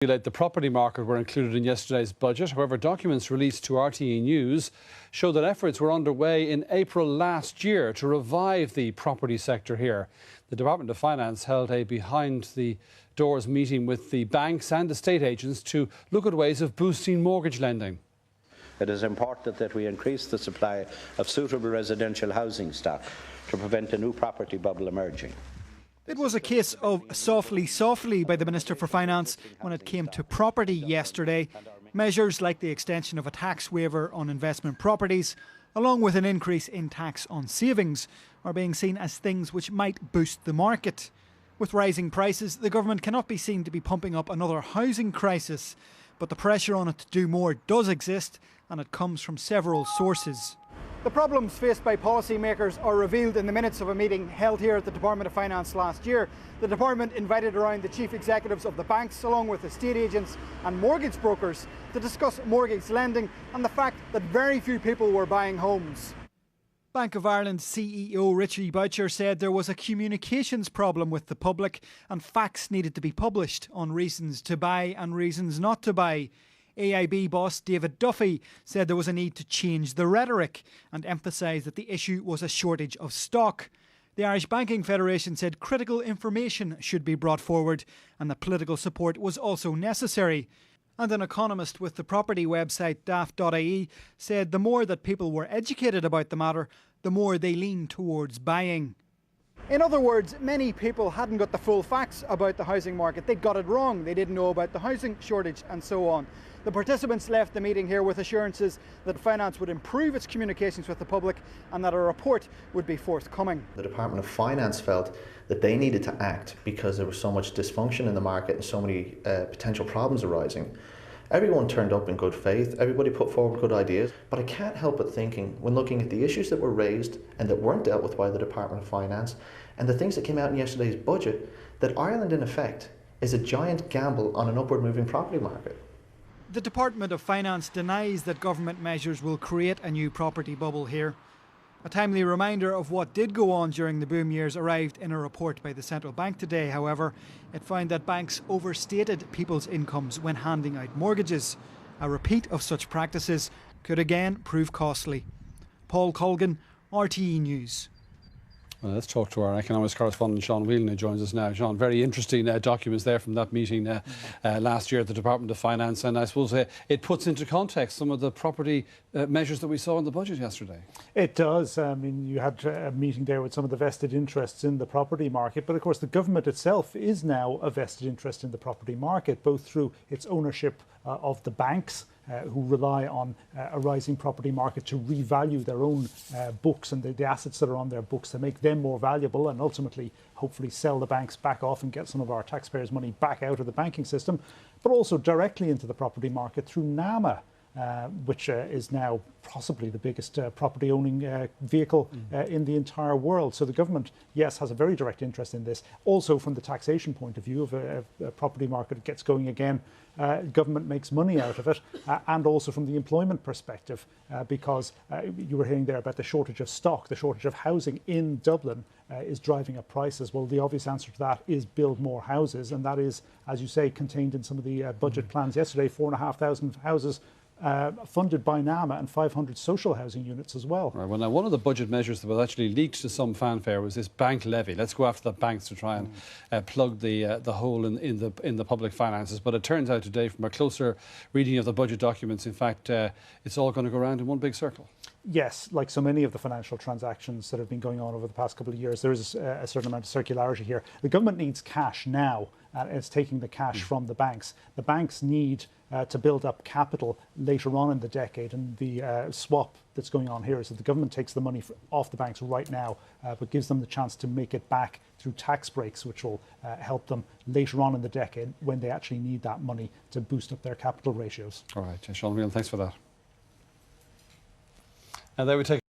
The property market were included in yesterday's budget. However, documents released to RTE News show that efforts were underway in April last year to revive the property sector here. The Department of Finance held a behind-the-doors meeting with the banks and estate agents to look at ways of boosting mortgage lending. It is important that we increase the supply of suitable residential housing stock to prevent a new property bubble emerging. It was a case of softly by the Minister for Finance when it came to property yesterday. Measures like the extension of a tax waiver on investment properties, along with an increase in tax on savings, are being seen as things which might boost the market. With rising prices, the government cannot be seen to be pumping up another housing crisis. But the pressure on it to do more does exist, and it comes from several sources. The problems faced by policymakers are revealed in the minutes of a meeting held here at the Department of Finance last year. The department invited around the chief executives of the banks, along with estate agents and mortgage brokers, to discuss mortgage lending and the fact that very few people were buying homes. Bank of Ireland CEO Richie Boucher said there was a communications problem with the public and facts needed to be published on reasons to buy and reasons not to buy. AIB boss David Duffy said there was a need to change the rhetoric and emphasised that the issue was a shortage of stock. The Irish Banking Federation said critical information should be brought forward and that political support was also necessary. And an economist with the property website Dept said the more that people were educated about the matter, the more they leaned towards buying. In other words, many people hadn't got the full facts about the housing market. They got it wrong. They didn't know about the housing shortage and so on. The participants left the meeting here with assurances that Finance would improve its communications with the public and that a report would be forthcoming. The Department of Finance felt that they needed to act because there was so much dysfunction in the market and so many potential problems arising. Everyone turned up in good faith, everybody put forward good ideas, but I can't help but thinking, when looking at the issues that were raised and that weren't dealt with by the Department of Finance, and the things that came out in yesterday's budget, that Ireland in effect is a giant gamble on an upward moving property market. The Department of Finance denies that government measures will create a new property bubble here. A timely reminder of what did go on during the boom years arrived in a report by the central bank today, however. It found that banks overstated people's incomes when handing out mortgages. A repeat of such practices could again prove costly. Paul Colgan, RTE News. Well, let's talk to our economics correspondent Sean Whelan, who joins us now. Sean, very interesting documents there from that meeting last year at the Department of Finance, and I suppose it puts into context some of the property measures that we saw in the budget yesterday. It does. I mean, you had a meeting there with some of the vested interests in the property market, but of course the government itself is now a vested interest in the property market, both through its ownership of the banks, who rely on a rising property market to revalue their own books and the assets that are on their books to make them more valuable and ultimately hopefully sell the banks back off and get some of our taxpayers' money back out of the banking system, but also directly into the property market through NAMA, which is now possibly the biggest property owning vehicle in the entire world. So the government, yes, has a very direct interest in this. Also from the taxation point of view, if a property market gets going again, government makes money out of it, and also from the employment perspective, because you were hearing there about the shortage of stock, the shortage of housing in Dublin is driving up prices. Well, the obvious answer to that is build more houses, and that is, as you say, contained in some of the budget plans yesterday, 4,500 houses funded by NAMA and 500 social housing units as well. Right. Well, now one of the budget measures that was actually leaked to some fanfare was this bank levy. Let's go after the banks to try and plug the hole in the public finances. But it turns out today, from a closer reading of the budget documents, in fact, it's all going to go around in one big circle. Yes, like so many of the financial transactions that have been going on over the past couple of years, there is a certain amount of circularity here. The government needs cash now, and it's taking the cash from the banks. The banks need to build up capital later on in the decade, and the swap that's going on here is that the government takes the money off the banks right now, but gives them the chance to make it back through tax breaks, which will help them later on in the decade when they actually need that money to boost up their capital ratios. All right, Sean Whelan, thanks for that. And there we take